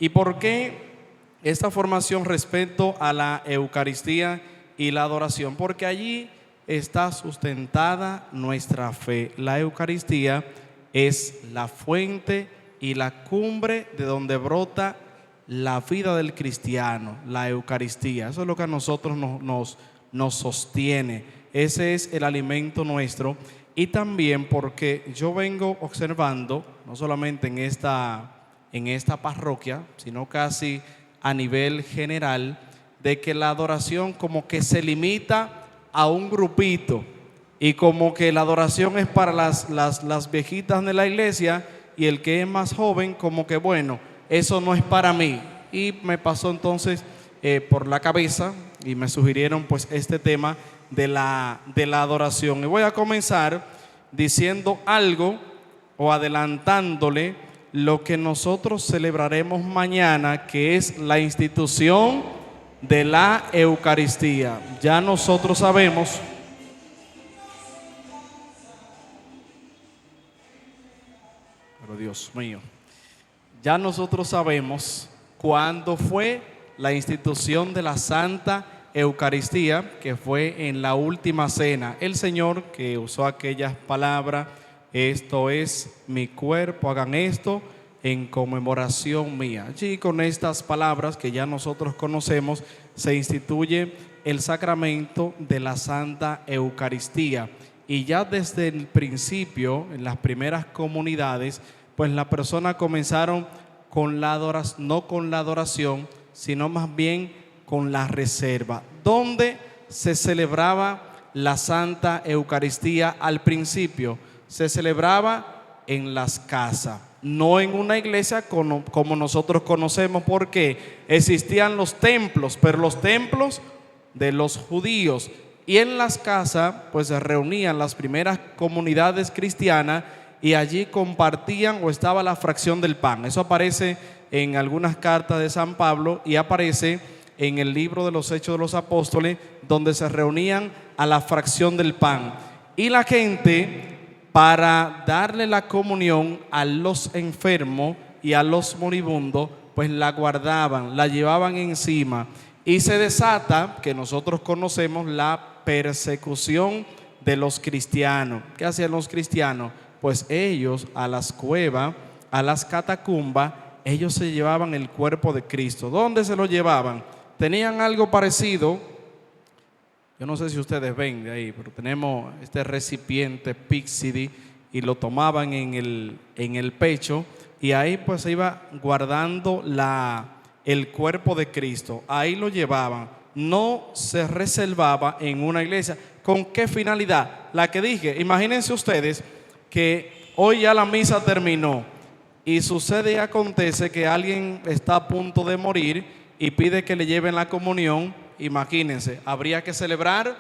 ¿Y por qué esta formación respecto a la Eucaristía y la adoración? Porque allí está sustentada nuestra fe. La Eucaristía es la fuente y la cumbre de donde brota la vida del cristiano, la Eucaristía. Eso es lo que a nosotros nos sostiene. Ese es el alimento nuestro. Y también porque yo vengo observando, no solamente en esta parroquia, sino casi a nivel general, de que la adoración como que se limita a un grupito y como que la adoración es para las viejitas de la iglesia, y el que es más joven como que bueno, eso no es para mí. Y me pasó entonces por la cabeza y me sugirieron pues este tema de la adoración. Y voy a comenzar diciendo algo o adelantándole lo que nosotros celebraremos mañana, que es la institución de la Eucaristía. Ya nosotros sabemos Dios mío, ya nosotros sabemos cuándo fue la institución de la Santa Eucaristía, que fue en la última cena. El Señor que usó aquellas palabras: esto es mi cuerpo, hagan esto en conmemoración mía. Allí, con estas palabras que ya nosotros conocemos, se instituye el sacramento de la Santa Eucaristía. Y ya desde el principio, en las primeras comunidades, pues las personas comenzaron con la adoración, no con la adoración, sino más bien con la reserva. ¿Dónde se celebraba la Santa Eucaristía al principio? Se celebraba en las casas, no en una iglesia como nosotros conocemos, porque existían los templos, pero los templos de los judíos, y en las casas pues se reunían las primeras comunidades cristianas y allí compartían o estaba la fracción del pan. Eso aparece en algunas cartas de San Pablo y aparece en el libro de los Hechos de los Apóstoles, donde se reunían a la fracción del pan. Y la gente, para darle la comunión a los enfermos y a los moribundos, pues la guardaban, la llevaban encima. Y se desata, que nosotros conocemos, la persecución de los cristianos. ¿Qué hacían los cristianos? Pues ellos a las cuevas, a las catacumbas, ellos se llevaban el cuerpo de Cristo. ¿Dónde se lo llevaban? Tenían algo parecido, yo no sé si ustedes ven de ahí, pero tenemos este recipiente Pixidi y lo tomaban en el pecho, y ahí pues se iba guardando el cuerpo de Cristo. Ahí lo llevaban, no se reservaba en una iglesia. ¿Con qué finalidad? La que dije. Imagínense ustedes que hoy ya la misa terminó y sucede y acontece que alguien está a punto de morir y pide que le lleven la comunión. Imagínense, habría que celebrar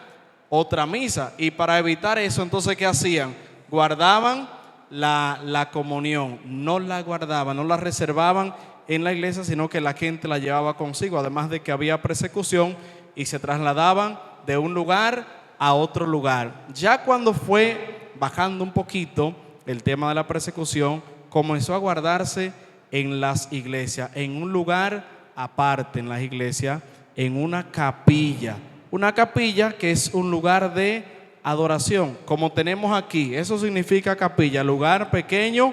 otra misa, y para evitar eso, entonces ¿qué hacían? Guardaban la comunión, no la guardaban, no la reservaban en la iglesia, sino que la gente la llevaba consigo, además de que había persecución y se trasladaban de un lugar a otro lugar. Ya cuando fue bajando un poquito el tema de la persecución, comenzó a guardarse en las iglesias, en un lugar aparte en las iglesias, en una capilla que es un lugar de adoración, como tenemos aquí. Eso significa capilla, lugar pequeño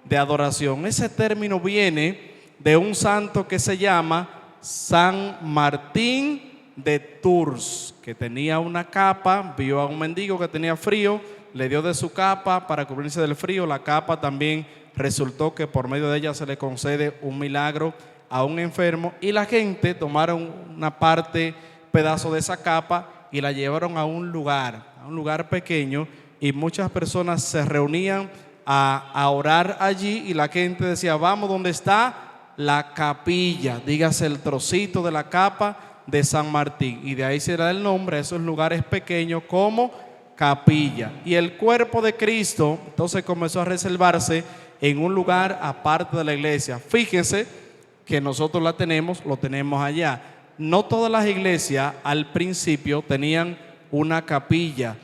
de adoración. Ese término viene de un santo que se llama San Martín de Tours, que tenía una capa, vio a un mendigo que tenía frío, le dio de su capa para cubrirse del frío. La capa también resultó que por medio de ella se le concede un milagro a un enfermo, y la gente tomaron una parte, pedazo de esa capa, y la llevaron a un lugar pequeño, y muchas personas se reunían a orar allí, y la gente decía: vamos donde está la capilla, dígase el trocito de la capa de San Martín, y de ahí se da el nombre a esos lugares pequeños como capilla. Y el cuerpo de Cristo entonces comenzó a reservarse en un lugar aparte de la iglesia. Fíjense que nosotros lo tenemos allá. No todas las iglesias al principio tenían una capilla.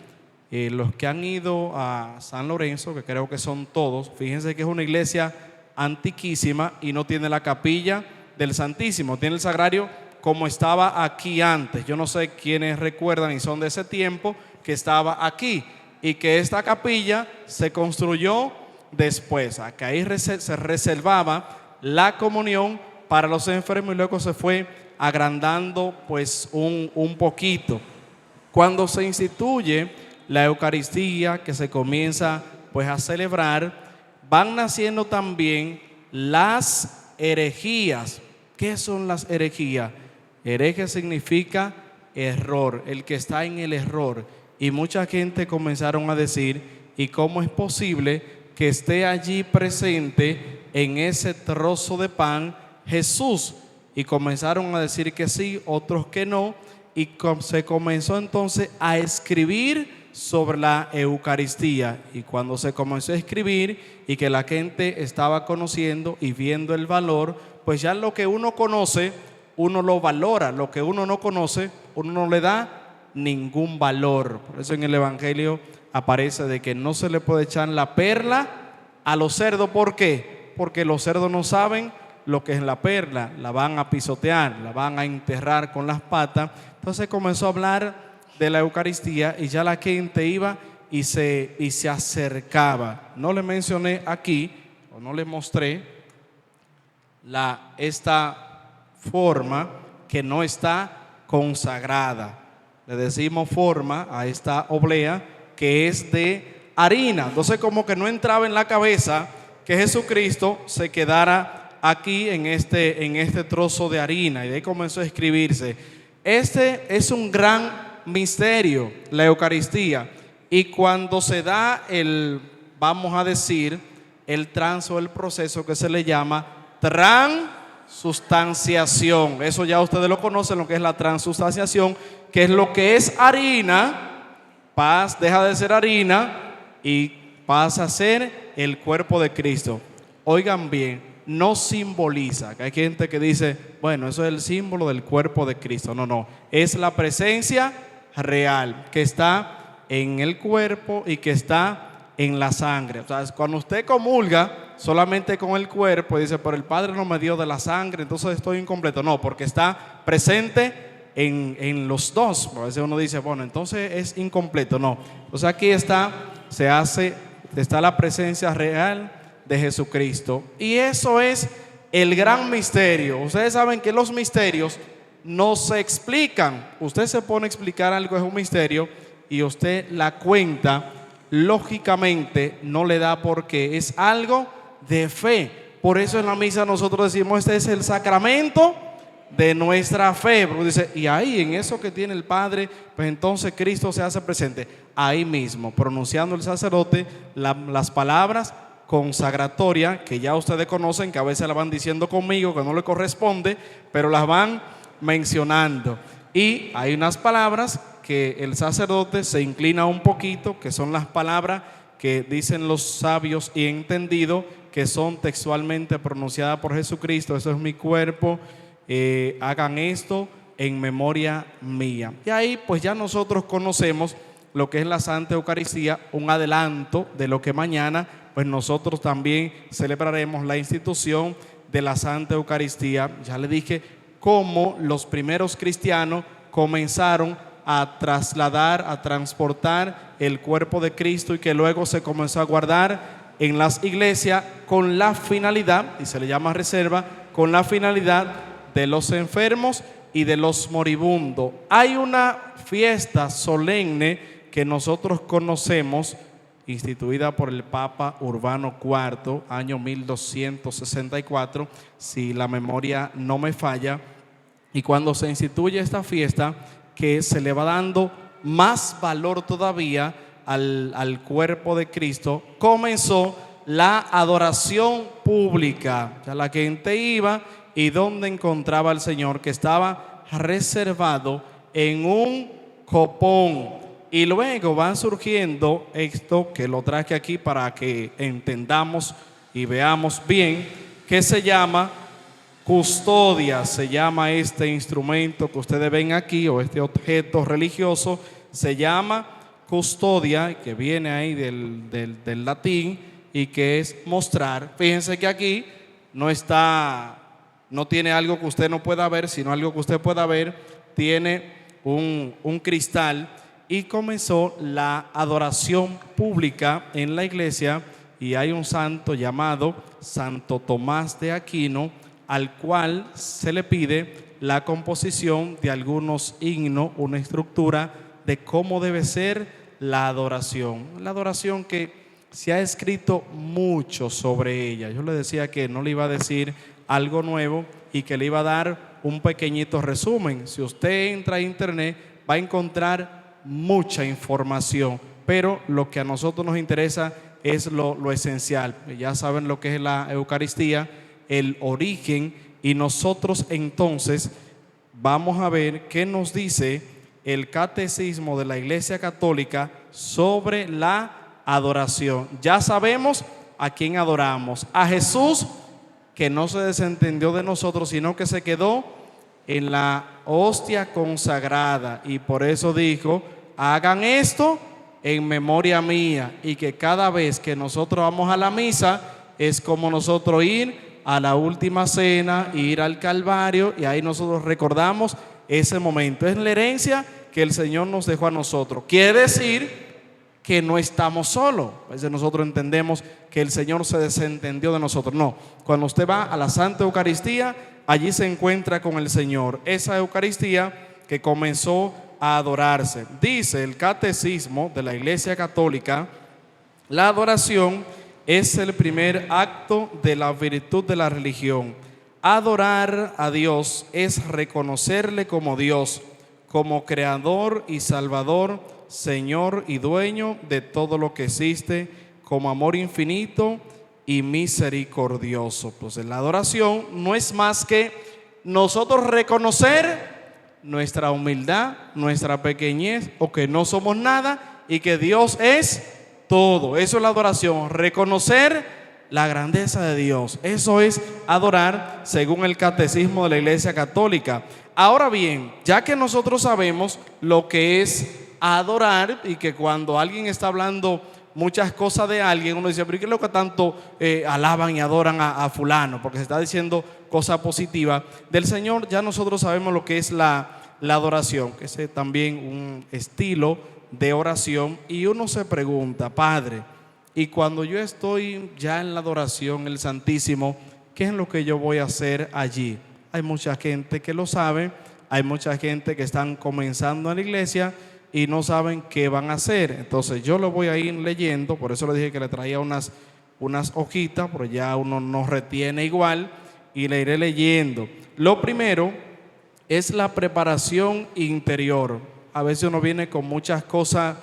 Los que han ido a San Lorenzo, que creo que son todos, fíjense que es una iglesia antiquísima y no tiene la capilla del Santísimo. Tiene el sagrario como estaba aquí antes. Yo no sé quiénes recuerdan y son de ese tiempo que estaba aquí, y que esta capilla se construyó después. Acá ahí se reservaba la comunión para los enfermos y luego se fue agrandando pues un poquito. Cuando se instituye la Eucaristía, que se comienza pues a celebrar, van naciendo también las herejías. ¿Qué son las herejías? Hereje significa error, el que está en el error. Y mucha gente comenzaron a decir, ¿y cómo es posible que esté allí presente en ese trozo de pan Jesús? Y comenzaron a decir que sí, otros que no, y se comenzó entonces a escribir sobre la Eucaristía. Y cuando se comenzó a escribir y que la gente estaba conociendo y viendo el valor, pues ya lo que uno conoce, uno lo valora. Lo que uno no conoce, uno no le da ningún valor. Por eso en el Evangelio aparece de que no se le puede echar la perla a los cerdos. ¿Por qué? Porque los cerdos no saben lo que es la perla, la van a pisotear, la van a enterrar con las patas. Entonces comenzó a hablar de la Eucaristía y ya la gente iba y se acercaba. No le mencioné aquí, o no le mostré esta forma que no está consagrada. Le decimos forma a esta oblea que es de harina. Entonces como que no entraba en la cabeza que Jesucristo se quedara aquí en este trozo de harina. Y de ahí comenzó a escribirse. Este es un gran misterio, la Eucaristía. Y cuando se da vamos a decir, el trance o el proceso que se le llama transustanciación. Eso ya ustedes lo conocen, lo que es la transustanciación, que es lo que es harina, deja de ser harina y pasa a ser el cuerpo de Cristo. Oigan bien, no simboliza, que hay gente que dice, bueno, eso es el símbolo del cuerpo de Cristo. No, es la presencia real que está en el cuerpo y que está en la sangre. O sea, cuando usted comulga solamente con el cuerpo y dice, pero el Padre no me dio de la sangre, entonces estoy incompleto. No, porque está presente en los dos. A veces uno dice, bueno, entonces es incompleto. No, entonces aquí está la presencia real de Jesucristo. Y eso es el gran misterio. Ustedes saben que los misterios no se explican. Usted se pone a explicar algo, es un misterio, y usted la cuenta, lógicamente no le da, porque es algo de fe. Por eso en la misa nosotros decimos, este es el sacramento de nuestra fe. Porque dice, y ahí en eso que tiene el Padre, pues entonces Cristo se hace presente. Ahí mismo, pronunciando el sacerdote las palabras consagratorias, que ya ustedes conocen, que a veces la van diciendo conmigo, que no le corresponde, pero las van mencionando. Y hay unas palabras que el sacerdote se inclina un poquito, que son las palabras que dicen los sabios y entendidos, que son textualmente pronunciadas por Jesucristo. Eso es mi cuerpo, hagan esto en memoria mía. Y ahí pues ya nosotros conocemos lo que es la Santa Eucaristía, un adelanto de lo que mañana pues nosotros también celebraremos, la institución de la Santa Eucaristía. Ya le dije cómo los primeros cristianos comenzaron a trasladar, a transportar el cuerpo de Cristo, y que luego se comenzó a guardar en las iglesias con la finalidad, y se le llama reserva, con la finalidad de los enfermos y de los moribundos. Hay una fiesta solemne que nosotros conocemos, instituida por el Papa Urbano IV, año 1264, si la memoria no me falla. Y cuando se instituye esta fiesta, que se le va dando más valor todavía al cuerpo de Cristo, comenzó la adoración pública. Ya la gente iba y donde encontraba al Señor, que estaba reservado en un copón. Y luego van surgiendo esto, que lo traje aquí para que entendamos y veamos bien, que se llama custodia. Se llama este instrumento que ustedes ven aquí, o este objeto religioso, se llama custodia, que viene ahí del latín, y que es mostrar. Fíjense que aquí no está no tiene algo que usted no pueda ver, sino algo que usted pueda ver. Tiene un cristal, y comenzó la adoración pública en la iglesia. Y hay un santo llamado Santo Tomás de Aquino, al cual se le pide la composición de algunos himnos, una estructura de cómo debe ser la adoración. La adoración que se ha escrito mucho sobre ella. Yo le decía que no le iba a decir algo nuevo y que le iba a dar un pequeñito resumen. Si usted entra a internet va a encontrar mucha información, pero lo que a nosotros nos interesa es lo esencial. Ya saben lo que es la Eucaristía, el origen, y nosotros entonces vamos a ver qué nos dice el Catecismo de la Iglesia Católica sobre la adoración. Ya sabemos a quién adoramos: a Jesús, que no se desentendió de nosotros, sino que se quedó en la hostia consagrada, y por eso dijo: hagan esto en memoria mía. Y que cada vez que nosotros vamos a la misa es como nosotros ir a la última cena, ir al Calvario, y ahí nosotros recordamos ese momento. Es la herencia que el Señor nos dejó a nosotros. Quiere decir que no estamos solos. A veces nosotros entendemos que el Señor se desentendió de nosotros. No, cuando usted va a la Santa Eucaristía, allí se encuentra con el Señor. Esa Eucaristía que comenzó a adorarse. Dice el Catecismo de la Iglesia Católica: la adoración es el primer acto de la virtud de la religión. Adorar a Dios es reconocerle como Dios, como creador y salvador, Señor y dueño de todo lo que existe, como amor infinito y misericordioso. Pues la adoración no es más que nosotros reconocer nuestra humildad, nuestra pequeñez, o que no somos nada y que Dios es todo. Eso es la adoración, reconocer la grandeza de Dios. Eso es adorar según el Catecismo de la Iglesia Católica. Ahora bien, ya que nosotros sabemos lo que es adorar, y que cuando alguien está hablando muchas cosas de alguien, uno dice: pero ¿qué es lo que tanto alaban y adoran a fulano? Porque se está diciendo cosas positivas del Señor. Ya nosotros sabemos lo que es la adoración, que es también un estilo de oración. Y uno se pregunta: Padre, y cuando yo estoy ya en la adoración, el Santísimo, ¿qué es lo que yo voy a hacer allí? Hay mucha gente que lo sabe, hay mucha gente que están comenzando en la iglesia y no saben qué van a hacer. Entonces yo lo voy a ir leyendo. Por eso le dije que le traía unas hojitas, pero ya uno no retiene igual, y le iré leyendo. Lo primero es la preparación interior. A veces uno viene con muchas cosas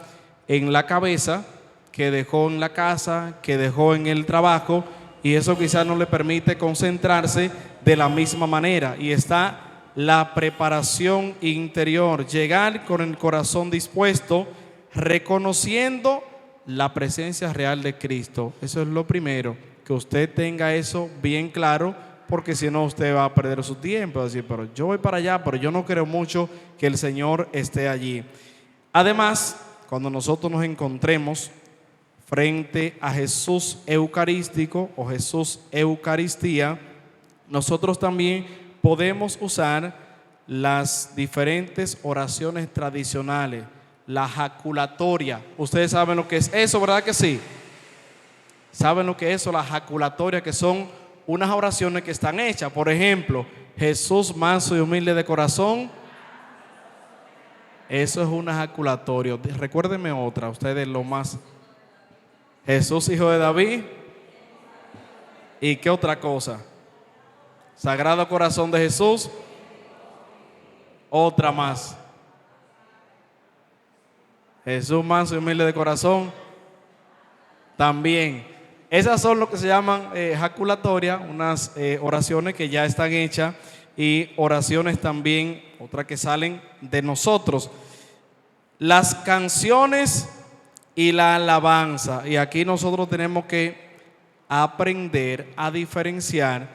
en la cabeza que dejó en la casa, que dejó en el trabajo, y eso quizás no le permite concentrarse de la misma manera. Y está la preparación interior: llegar con el corazón dispuesto, reconociendo la presencia real de Cristo. Eso es lo primero, que usted tenga eso bien claro, porque si no usted va a perder su tiempo, decir: pero yo voy para allá, pero yo no creo mucho que el Señor esté allí. Además, cuando nosotros nos encontremos frente a Jesús Eucarístico o Jesús Eucaristía, nosotros también podemos usar las diferentes oraciones tradicionales, la jaculatoria. Ustedes saben lo que es eso, ¿verdad que sí? ¿Saben lo que es eso, la jaculatoria? Que son unas oraciones que están hechas. Por ejemplo, Jesús manso y humilde de corazón. Eso es una jaculatoria. Recuérdenme otra, ustedes lo más. Jesús, hijo de David. ¿Y qué otra cosa? Sagrado Corazón de Jesús. Otra más. Jesús manso y humilde de corazón. También. Esas son lo que se llaman jaculatorias, unas oraciones que ya están hechas, y oraciones también, otras que salen de nosotros. Las canciones y la alabanza. Y aquí nosotros tenemos que aprender a diferenciar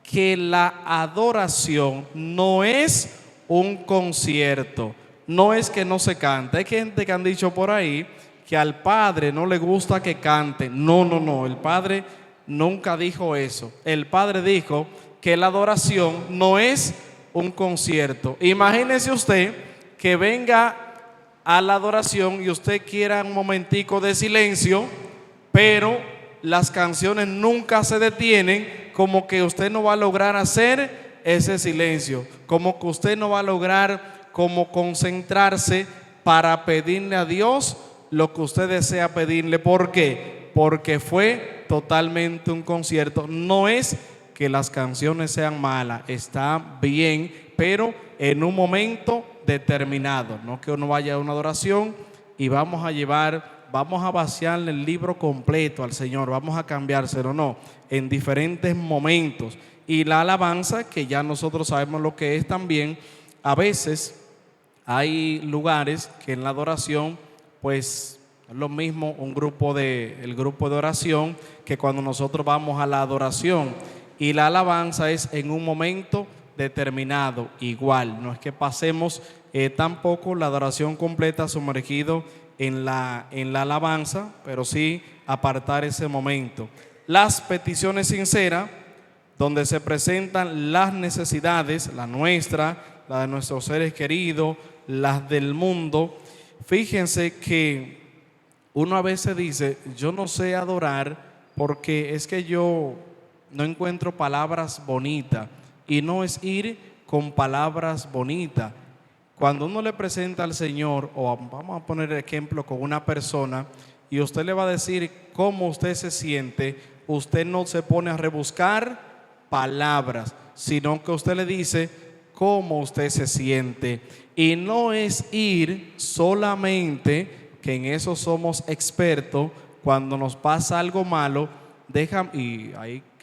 que la adoración no es un concierto, no es que no se canta. Hay gente que han dicho por ahí que al Padre no le gusta que cante. No, el Padre nunca dijo eso. El Padre dijo que la adoración no es un concierto. Imagínese usted que venga a la adoración y usted quiera un momentico de silencio, pero las canciones nunca se detienen, como que usted no va a lograr hacer ese silencio, como que usted no va a lograr como concentrarse para pedirle a Dios lo que usted desea pedirle. ¿Por qué? Porque fue totalmente un concierto. No es que las canciones sean malas, está bien, pero en un momento determinado. No que uno vaya a una adoración y vamos a vaciarle el libro completo al Señor, vamos a cambiárselo, no, en diferentes momentos. Y la alabanza, que ya nosotros sabemos lo que es también, a veces hay lugares que en la adoración, pues es lo mismo el grupo de oración, que cuando nosotros vamos a la adoración, y la alabanza es en un momento determinado, igual. No es que pasemos tampoco la adoración completa sumergido en la alabanza, pero sí apartar ese momento. Las peticiones sinceras, donde se presentan las necesidades, la nuestra, la de nuestros seres queridos, las del mundo. Fíjense que uno a veces dice, yo no sé adorar porque es que yo no encuentro palabras bonitas. Y no es ir con palabras bonitas. Cuando uno le presenta al Señor, o vamos a poner el ejemplo con una persona, y usted le va a decir cómo usted se siente, usted no se pone a rebuscar palabras, sino que usted le dice cómo usted se siente. Y no es ir solamente, que en eso somos expertos, cuando nos pasa algo malo, y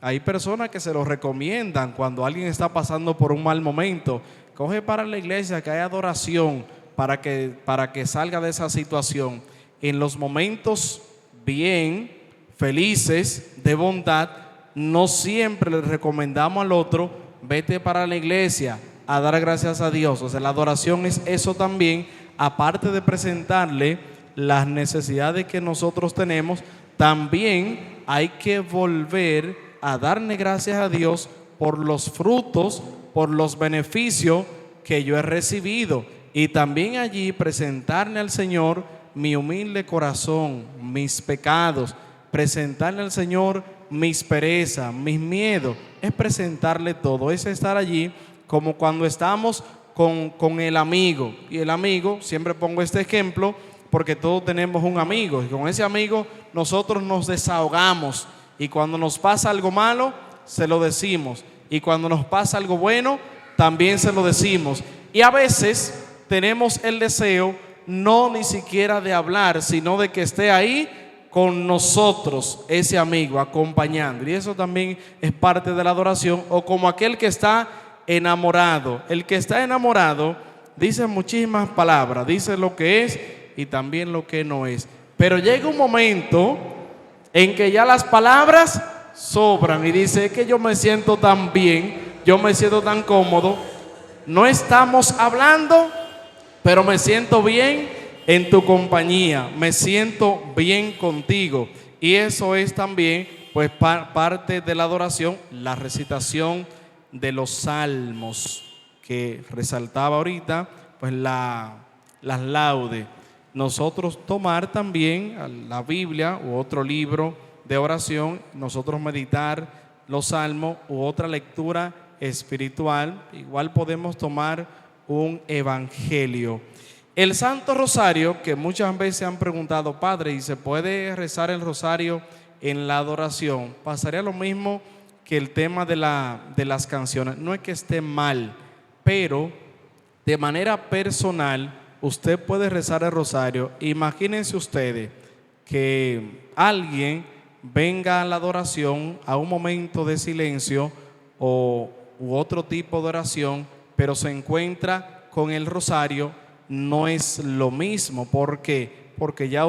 hay personas que se lo recomiendan cuando alguien está pasando por un mal momento. Coge para la iglesia que hay adoración para que salga de esa situación. En los momentos bien, felices, de bondad, no siempre le recomendamos al otro, vete para la iglesia a dar gracias a Dios. O sea, la adoración es eso también, aparte de presentarle las necesidades que nosotros tenemos, también hay que volver a darle gracias a Dios por los frutos, por los beneficios que yo he recibido, y también allí presentarle al Señor mi humilde corazón, mis pecados, presentarle al Señor mis perezas, mis miedos. Es presentarle todo, es estar allí como cuando estamos con el amigo. Y el amigo, siempre pongo este ejemplo porque todos tenemos un amigo, y con ese amigo nosotros nos desahogamos, y cuando nos pasa algo malo se lo decimos, y cuando nos pasa algo bueno también se lo decimos. Y a veces tenemos el deseo no ni siquiera de hablar, sino de que esté ahí con nosotros ese amigo acompañando, y eso también es parte de la adoración. O como aquel que está enamorado. El que está enamorado dice muchísimas palabras, dice lo que es y también lo que no es, pero llega un momento en que ya las palabras sobran y dice, es que yo me siento tan bien, yo me siento tan cómodo, no estamos hablando, pero me siento bien en tu compañía, me siento bien contigo. Y eso es también pues parte de la adoración, la recitación de los salmos que resaltaba ahorita, pues las laudes. Nosotros tomar también la Biblia u otro libro de oración, nosotros meditar los salmos u otra lectura espiritual. Igual podemos tomar un evangelio. El Santo Rosario, que muchas veces han preguntado, padre, ¿y se puede rezar el rosario en la adoración? Pasaría lo mismo que el tema de las canciones. No es que esté mal, pero de manera personal usted puede rezar el rosario. Imagínense ustedes que alguien venga a la adoración a un momento de silencio u otro tipo de oración, pero se encuentra con el rosario. No es lo mismo. ¿Por qué? Porque ya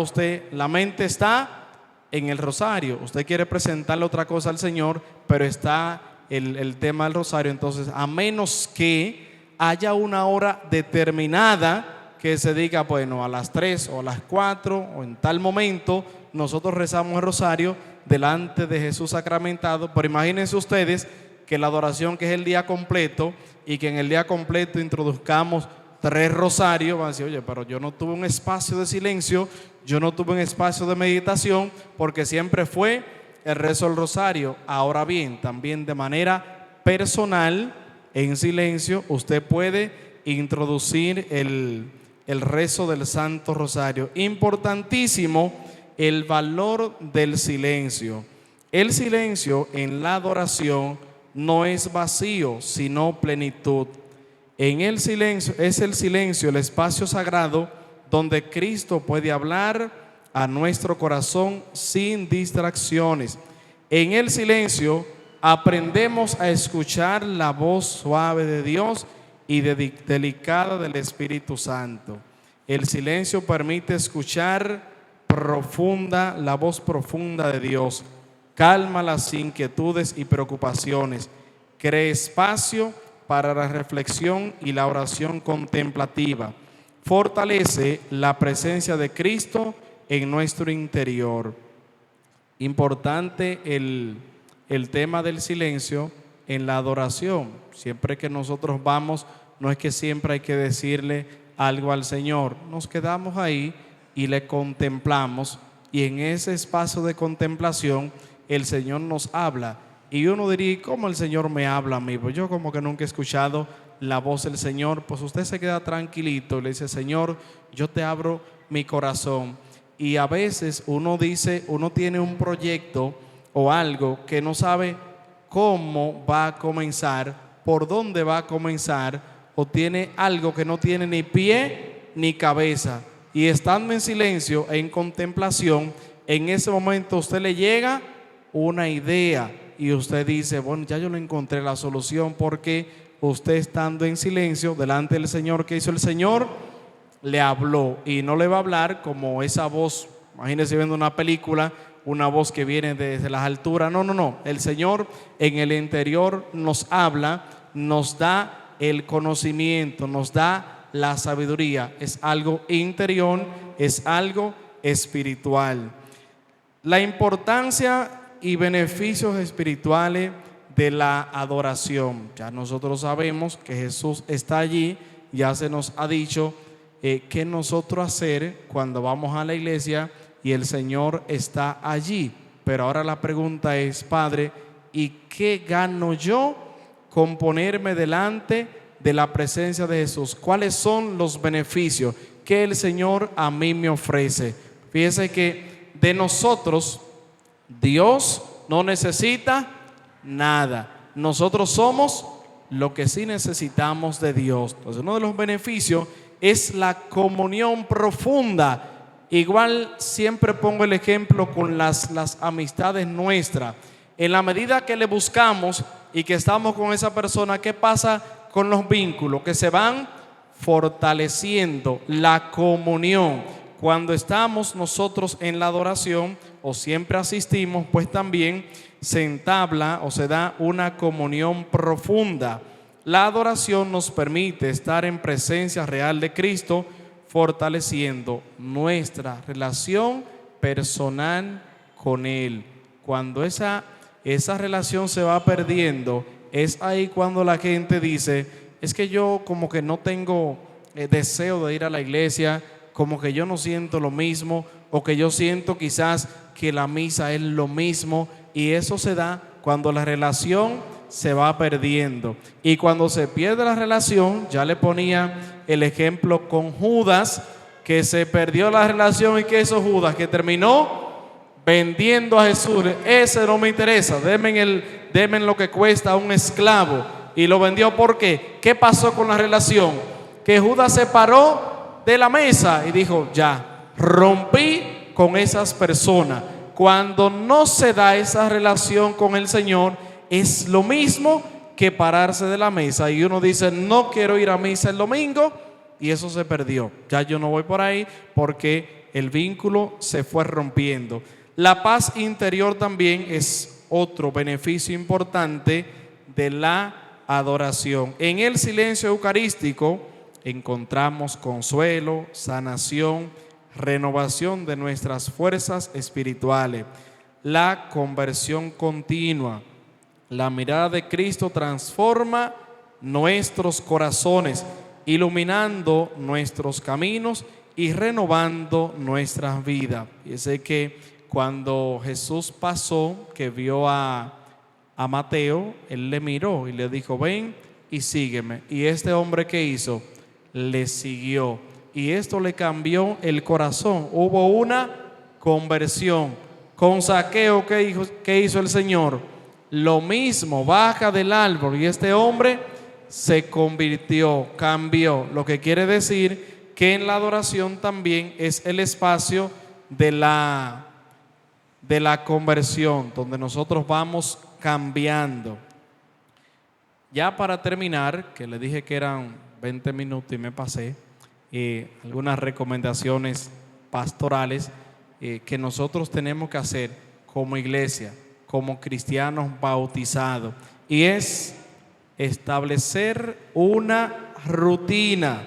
la mente está en el rosario. Usted quiere presentarle otra cosa al Señor, pero está el tema del rosario. Entonces, a menos que haya una hora determinada que se diga, bueno, a las 3 o a las 4 o en tal momento, nosotros rezamos el rosario delante de Jesús sacramentado. Pero imagínense ustedes que la adoración, que es el día completo, y que en el día completo introduzcamos 3 rosarios, van a decir, oye, pero yo no tuve un espacio de silencio, yo no tuve un espacio de meditación, porque siempre fue el rezo del rosario. Ahora bien, también de manera personal, en silencio, usted puede introducir el rezo del Santo Rosario. Importantísimo el valor del silencio. El silencio en la adoración no es vacío, sino plenitud. En el silencio, es el silencio, el espacio sagrado donde Cristo puede hablar a nuestro corazón sin distracciones. En el silencio aprendemos a escuchar la voz suave de Dios y delicada del Espíritu Santo. El silencio permite escuchar la voz profunda de Dios, calma las inquietudes y preocupaciones, crea espacio para la reflexión y la oración contemplativa, fortalece la presencia de Cristo en nuestro interior. Importante el tema del silencio en la adoración. Siempre que nosotros vamos, no es que siempre hay que decirle algo al Señor, nos quedamos ahí y le contemplamos, y en ese espacio de contemplación el Señor nos habla. Y uno diría, ¿cómo el Señor me habla a mí? Pues yo como que nunca he escuchado la voz del Señor. Pues usted se queda tranquilito y le dice, Señor, yo te abro mi corazón. Y a veces uno dice, uno tiene un proyecto o algo que no sabe cómo va a comenzar, por dónde va a comenzar, o tiene algo que no tiene ni pie ni cabeza. Y estando en silencio, en contemplación, en ese momento a usted le llega una idea y usted dice, bueno, ya yo lo encontré la solución, porque usted estando en silencio delante del Señor, ¿qué hizo el Señor? Le habló, y no le va a hablar como esa voz, imagínese viendo una película, una voz que viene desde las alturas. No, el Señor en el interior nos habla, nos da el conocimiento, nos da la sabiduría. Es algo interior, es algo espiritual. La importancia y beneficios espirituales de la adoración. Ya nosotros sabemos que Jesús está allí, ya se nos ha dicho qué nosotros hacer cuando vamos a la iglesia y el Señor está allí. Pero ahora la pregunta es, Padre, ¿y qué gano yo con ponerme delante de la presencia de Jesús? ¿Cuáles son los beneficios que el Señor a mí me ofrece? Fíjese que de nosotros Dios no necesita nada. Nosotros somos lo que sí necesitamos de Dios. Entonces, uno de los beneficios es la comunión profunda. Igual siempre pongo el ejemplo con las amistades nuestras. En la medida que le buscamos y que estamos con esa persona, ¿qué pasa con los vínculos? Que se van fortaleciendo, la comunión. Cuando estamos nosotros en la adoración o siempre asistimos, pues también se entabla o se da una comunión profunda. La adoración nos permite estar en presencia real de Cristo, fortaleciendo nuestra relación personal con Él. Cuando esa relación se va perdiendo, es ahí cuando la gente dice, es que yo como que no tengo deseo de ir a la iglesia, como que yo no siento lo mismo, o que yo siento quizás que la misa es lo mismo, y eso se da cuando la relación se va perdiendo. Y cuando se pierde la relación, ya le ponía el ejemplo con Judas, que se perdió la relación, y que hizo Judas, que terminó vendiendo a Jesús. Ese no me interesa, denme lo que cuesta un esclavo, y lo vendió. ¿Por qué? ¿Qué pasó con la relación? Que Judas se paró de la mesa y dijo, ya, rompí con esas personas. Cuando no se da esa relación con el Señor, es lo mismo que pararse de la mesa, y uno dice, no quiero ir a misa el domingo, y eso se perdió. Ya yo no voy por ahí porque el vínculo se fue rompiendo. La paz interior también es otro beneficio importante de la adoración. En el silencio eucarístico encontramos consuelo, sanación, renovación de nuestras fuerzas espirituales, la conversión continua, La mirada de Cristo transforma nuestros corazones, iluminando nuestros caminos y renovando nuestras vidas. Y sé que cuando Jesús pasó, que vio a Mateo, él le miró y le dijo: ven y sígueme. Y este hombre, ¿qué hizo? Le siguió. Y esto le cambió el corazón. Hubo una conversión. Con Zaqueo, ¿qué hizo el Señor? Lo mismo, baja del árbol y este hombre se convirtió, cambió. Lo que quiere decir que en la adoración también es el espacio de la conversión, donde nosotros vamos cambiando. Ya para terminar, que le dije que eran 20 minutos y me pasé, algunas recomendaciones pastorales que nosotros tenemos que hacer como iglesia, como cristianos bautizados, y es establecer una rutina,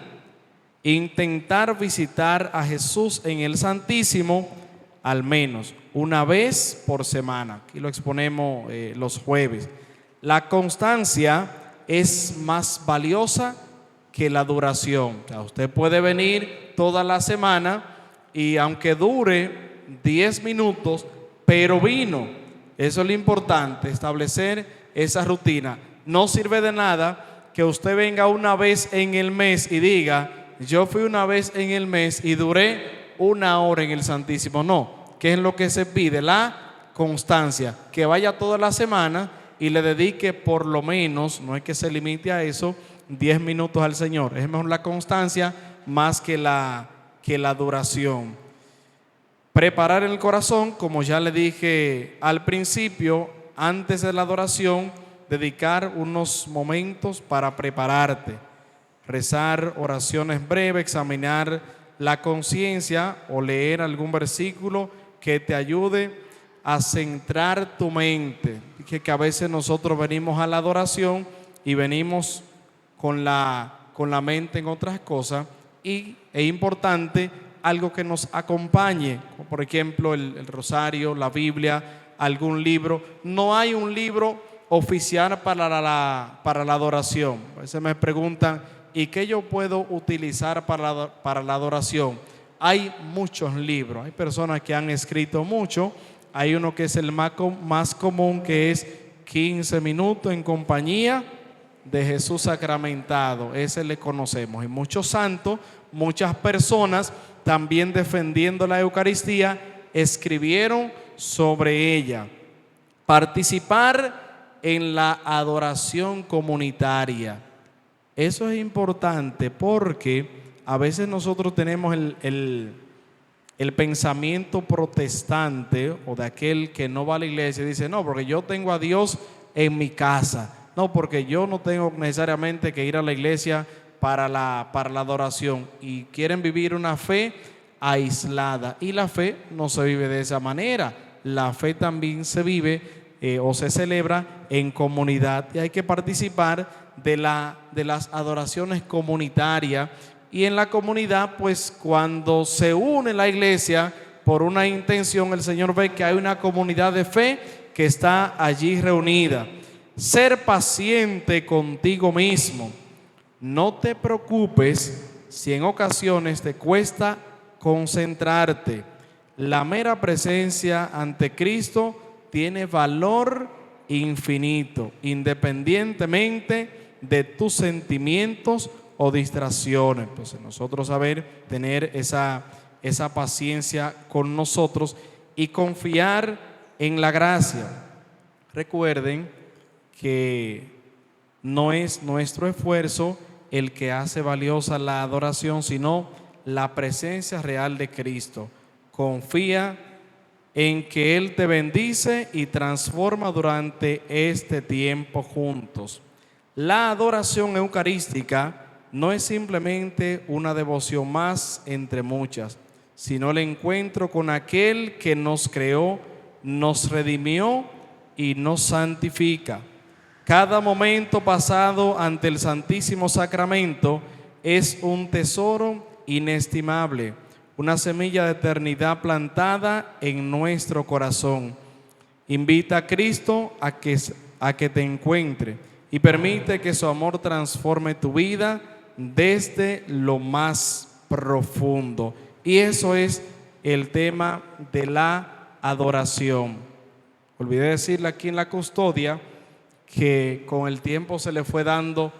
intentar visitar a Jesús en el Santísimo al menos una vez por semana. Aquí lo exponemos los jueves. La constancia es más valiosa que la duración. O sea, usted puede venir toda la semana y aunque dure 10 minutos, pero vino. Eso es lo importante, establecer esa rutina. No sirve de nada que usted venga una vez en el mes y diga: yo fui una vez en el mes y duré 1 hora en el Santísimo. No, ¿qué es lo que se pide? La constancia, que vaya toda la semana y le dedique por lo menos, no es que se limite a eso, 10 minutos al Señor. Es mejor la constancia más que la duración. Preparar el corazón, como ya le dije al principio, antes de la adoración, dedicar unos momentos para prepararte. Rezar oraciones breves, examinar la conciencia o leer algún versículo que te ayude a centrar tu mente. Dije que a veces nosotros venimos a la adoración y venimos con la mente en otras cosas, y es importante algo que nos acompañe, como por ejemplo el rosario, la Biblia, algún libro. No hay un libro oficial para la adoración. A veces me preguntan: ¿y qué yo puedo utilizar para la adoración? Hay muchos libros, hay personas que han escrito mucho. Hay uno que es el más común, que es 15 minutos en compañía de Jesús sacramentado. Ese le conocemos. Y muchos santos, muchas personas también defendiendo la Eucaristía, escribieron sobre ella. Participar en la adoración comunitaria. Eso es importante porque a veces nosotros tenemos el pensamiento protestante, o de aquel que no va a la iglesia y dice: no, porque yo tengo a Dios en mi casa. No, porque yo no tengo necesariamente que ir a la iglesia para la adoración. Y quieren vivir una fe aislada. Y la fe no se vive de esa manera. La fe también se vive o se celebra en comunidad. Y hay que participar de las adoraciones comunitarias. Y en la comunidad, pues cuando se une la iglesia por una intención, el Señor ve que hay una comunidad de fe que está allí reunida. Ser paciente contigo mismo. No te preocupes si en ocasiones te cuesta concentrarte. La mera presencia ante Cristo tiene valor infinito, independientemente de tus sentimientos o distracciones. Entonces nosotros tener esa paciencia con nosotros y confiar en la gracia. Recuerden que no es nuestro esfuerzo el que hace valiosa la adoración, sino la presencia real de Cristo. Confía en que Él te bendice y transforma durante este tiempo juntos. La adoración eucarística no es simplemente una devoción más entre muchas, sino el encuentro con aquel que nos creó, nos redimió y nos santifica. Cada momento pasado ante el Santísimo Sacramento es un tesoro inestimable, una semilla de eternidad plantada en nuestro corazón. Invita a Cristo a que a que te encuentre y permite que su amor transforme tu vida desde lo más profundo. Y eso es el tema de la adoración. Olvidé decirle aquí en la custodia que con el tiempo se le fue dando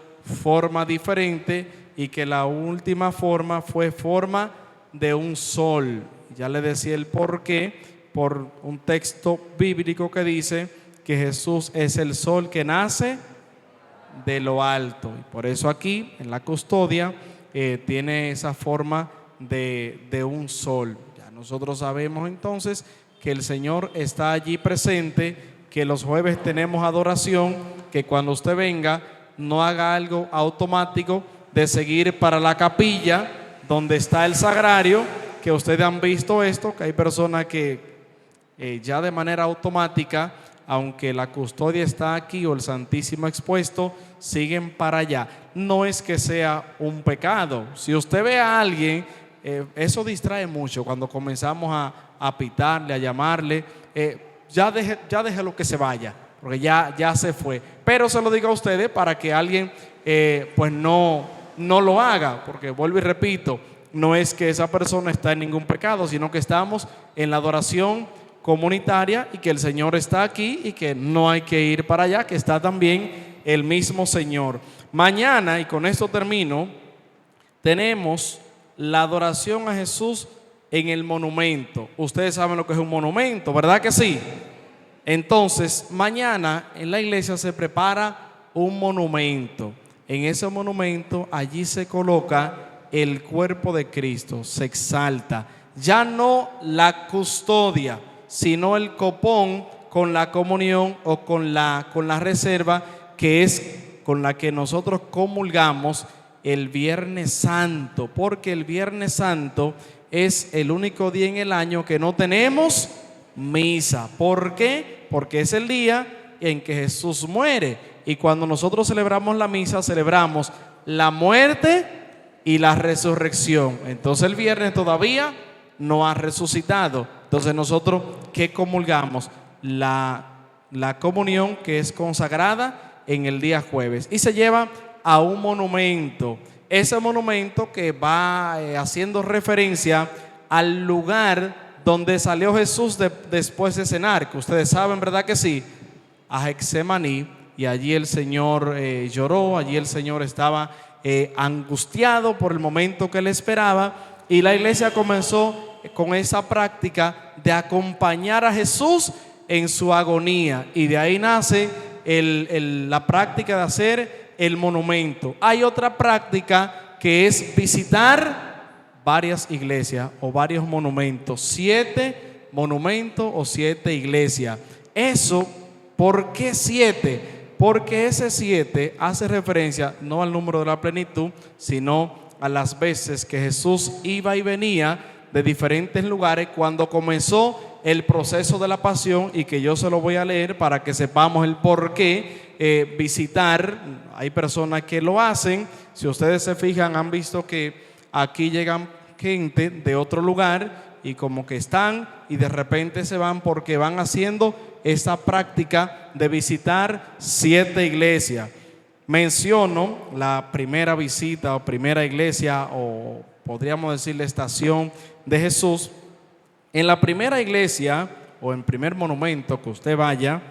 forma diferente y que la última forma fue forma de un sol. Ya le decía el por qué, por un texto bíblico que dice que Jesús es el sol que nace de lo alto. Y por eso aquí en la custodia tiene esa forma de un sol. Ya nosotros sabemos entonces que el Señor está allí presente, que los jueves tenemos adoración, que cuando usted venga no haga algo automático de seguir para la capilla donde está el sagrario, que ustedes han visto esto, que hay personas que ya de manera automática, aunque la custodia está aquí o el Santísimo expuesto, siguen para allá. No es que sea un pecado. Si usted ve a alguien, eso distrae mucho cuando comenzamos a pitarle, a llamarle, ya déjelo que se vaya, porque ya se fue. Pero se lo digo a ustedes para que alguien pues no lo haga, porque vuelvo y repito, no es que esa persona está en ningún pecado, sino que estamos en la adoración comunitaria y que el Señor está aquí y que no hay que ir para allá, que está también el mismo Señor. Mañana, y con esto termino, tenemos la adoración a Jesús en el monumento. Ustedes saben lo que es un monumento, ¿verdad que sí? Entonces, mañana en la iglesia se prepara un monumento. En ese monumento allí se coloca el cuerpo de Cristo, se exalta. Ya no la custodia, sino el copón con la comunión o con la reserva, que es con la que nosotros comulgamos el Viernes Santo, porque el Viernes Santo es el único día en el año que no tenemos misa. ¿Por qué? Porque es el día en que Jesús muere, y cuando nosotros celebramos la misa, celebramos la muerte y la resurrección. Entonces el viernes todavía no ha resucitado. Entonces nosotros, ¿qué comulgamos? La comunión, que es consagrada en el día jueves, y se lleva a un monumento. Ese monumento que va haciendo referencia al lugar donde salió Jesús después de cenar, que ustedes saben, ¿verdad que sí? A Getsemaní, y allí el Señor lloró, allí el Señor estaba angustiado por el momento que le esperaba, y la iglesia comenzó con esa práctica de acompañar a Jesús en su agonía, y de ahí nace la práctica de hacer el monumento. Hay otra práctica que es visitar varias iglesias o varios monumentos, 7 monumentos o 7 iglesias. Eso, ¿por qué 7? Porque ese 7 hace referencia no al número de la plenitud, sino a las veces que Jesús iba y venía de diferentes lugares cuando comenzó el proceso de la pasión, y que yo se lo voy a leer para que sepamos el por qué visitar. Hay personas que lo hacen. Si ustedes se fijan, han visto que aquí llegan gente de otro lugar y como que están y de repente se van, porque van haciendo esa práctica de visitar 7 iglesias. Menciono la primera visita o primera iglesia, o podríamos decir la estación de Jesús. En la primera iglesia o en primer monumento que usted vaya,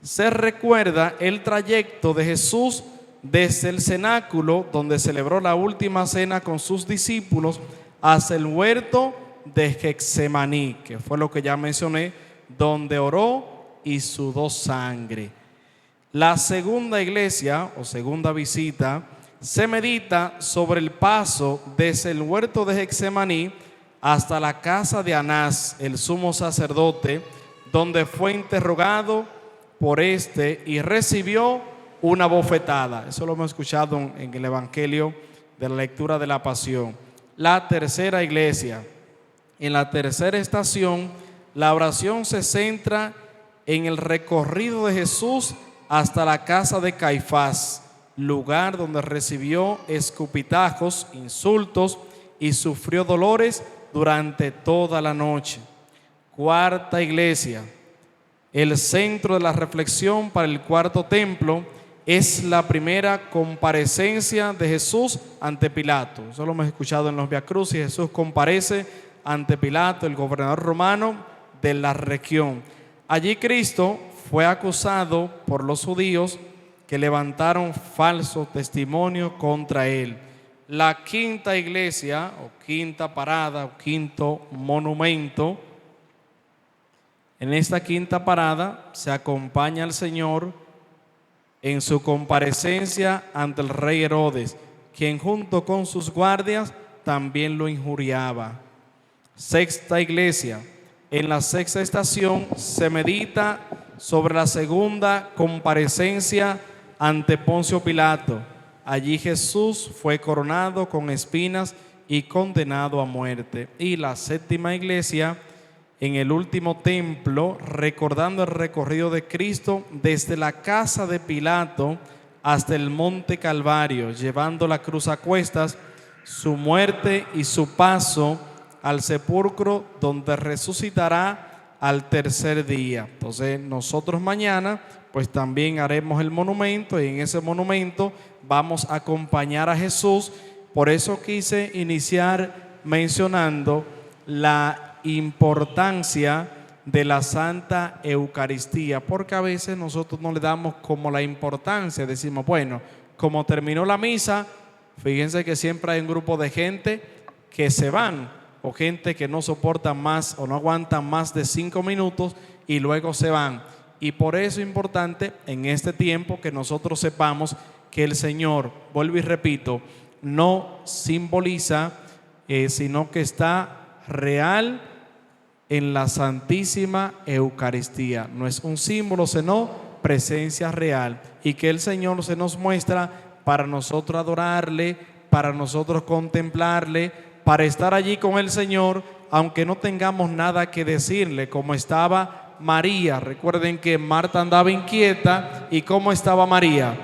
se recuerda el trayecto de Jesús desde el cenáculo donde celebró la última cena con sus discípulos hasta el huerto de Getsemaní, que fue lo que ya mencioné, donde oró y sudó sangre. La segunda iglesia o segunda visita se medita sobre el paso desde el huerto de Getsemaní hasta la casa de Anás, el sumo sacerdote, donde fue interrogado por y recibió una bofetada. Eso lo hemos escuchado en el Evangelio de la lectura de la Pasión. La tercera iglesia. En la tercera estación, la oración se centra en el recorrido de Jesús hasta la casa de Caifás, lugar donde recibió escupitajos, insultos y sufrió dolores durante toda la noche. Cuarta iglesia. El centro de la reflexión para el cuarto templo es la primera comparecencia de Jesús ante Pilato. Eso lo hemos escuchado en los Vía Crucis. Jesús comparece ante Pilato, el gobernador romano de la región. Allí Cristo fue acusado por los judíos que levantaron falso testimonio contra él. La quinta iglesia, o quinta parada, o quinto monumento, en esta quinta parada se acompaña al Señor en su comparecencia ante el rey Herodes, quien junto con sus guardias también lo injuriaba. Sexta iglesia, en la sexta estación se medita sobre la segunda comparecencia ante Poncio Pilato. Allí Jesús fue coronado con espinas y condenado a muerte. Y la séptima iglesia, en el último templo, recordando el recorrido de Cristo desde la casa de Pilato hasta el monte Calvario, llevando la cruz a cuestas, su muerte y su paso al sepulcro donde resucitará al tercer día. Entonces nosotros mañana pues también haremos el monumento, y en ese monumento vamos a acompañar a Jesús. Por eso quise iniciar mencionando la importancia de la Santa Eucaristía, porque a veces nosotros no le damos como la importancia. Decimos, bueno, como terminó la misa, fíjense que siempre hay un grupo de gente que se van, o gente que no soportan más o no aguantan más de 5 minutos y luego se van. Y por eso es importante en este tiempo que nosotros sepamos que el Señor, vuelvo y repito, no simboliza, sino que está real en la Santísima Eucaristía. No es un símbolo, sino presencia real. Y que el Señor se nos muestra para nosotros adorarle, para nosotros contemplarle, para estar allí con el Señor, aunque no tengamos nada que decirle, como estaba María. Recuerden que Marta andaba inquieta. ¿Y cómo estaba María?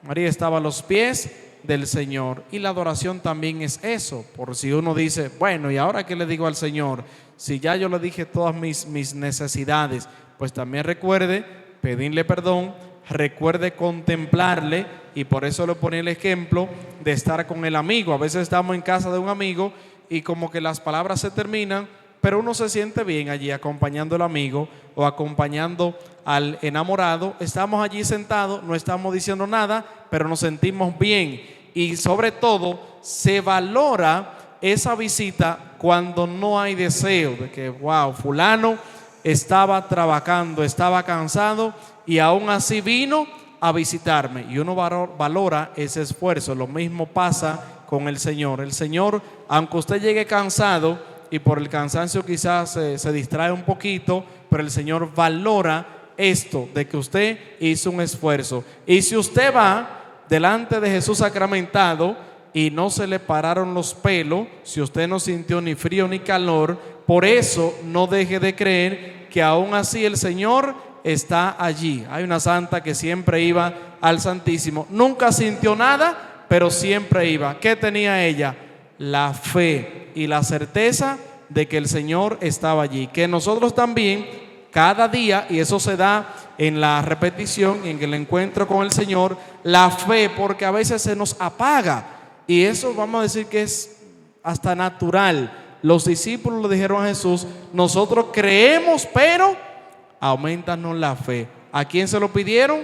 María estaba a los pies del Señor. Y la adoración también es eso. Por si uno dice, bueno, ¿y ahora qué le digo al Señor? Si ya yo le dije todas mis necesidades, pues también recuerde pedirle perdón, recuerde contemplarle. Y por eso le ponía el ejemplo de estar con el amigo. A veces estamos en casa de un amigo y como que las palabras se terminan, pero uno se siente bien allí acompañando al amigo o acompañando al enamorado. Estamos allí sentados, no estamos diciendo nada, pero nos sentimos bien. Y sobre todo se valora esa visita cuando no hay deseo de que, wow, fulano estaba trabajando, estaba cansado y aún así vino a visitarme. Y uno valora ese esfuerzo. Lo mismo pasa con el Señor. El Señor, aunque usted llegue cansado y por el cansancio quizás se distrae un poquito, pero el Señor valora esto de que usted hizo un esfuerzo. Y si usted va delante de Jesús sacramentado y no se le pararon los pelos, si usted no sintió ni frío ni calor, por eso no deje de creer que aún así el Señor está allí. Hay una santa que siempre iba al Santísimo, nunca sintió nada, pero siempre iba. ¿Qué tenía ella? La fe y la certeza de que el Señor estaba allí. Que nosotros también cada día, y eso se da en la repetición, en el encuentro con el Señor, la fe, porque a veces se nos apaga. Y eso vamos a decir que es hasta natural. Los discípulos le dijeron a Jesús, nosotros creemos, pero aumentanos la fe. ¿A quién se lo pidieron?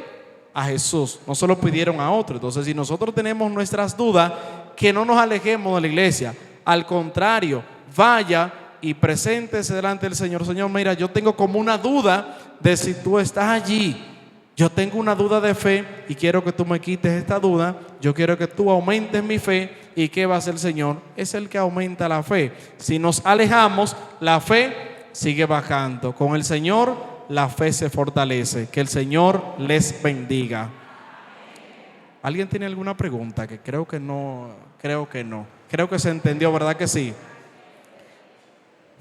A Jesús, no se lo pidieron a otro. Entonces, si nosotros tenemos nuestras dudas, que no nos alejemos de la iglesia. Al contrario, vaya y preséntese delante del Señor. Señor, mira, yo tengo como una duda de si tú estás allí. Yo tengo una duda de fe y quiero que tú me quites esta duda. Yo quiero que tú aumentes mi fe. ¿Y qué va a hacer el Señor? Es el que aumenta la fe. Si nos alejamos, la fe sigue bajando. Con el Señor, la fe se fortalece. Que el Señor les bendiga. ¿Alguien tiene alguna pregunta? Que creo que no. Creo que se entendió, ¿verdad que sí?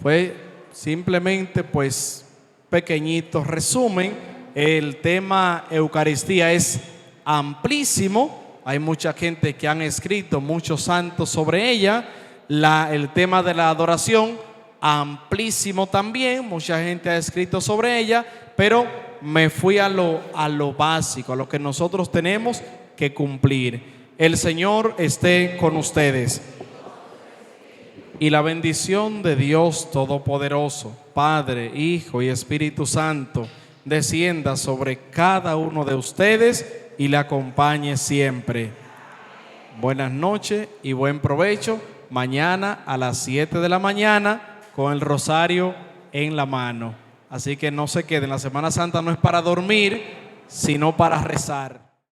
Fue simplemente pues pequeñito resumen. El tema Eucaristía es amplísimo. Hay mucha gente que han escrito, muchos santos sobre ella. El tema de la adoración, amplísimo también. Mucha gente ha escrito sobre ella. pero me fui a lo básico, a lo que nosotros tenemos que cumplir. El Señor esté con ustedes. Y la bendición de Dios Todopoderoso, Padre, Hijo y Espíritu Santo, descienda sobre cada uno de ustedes y le acompañe siempre. Buenas noches y buen provecho. Mañana a las 7 de la mañana con el rosario en la mano. Así que no se queden. La Semana Santa no es para dormir, sino para rezar.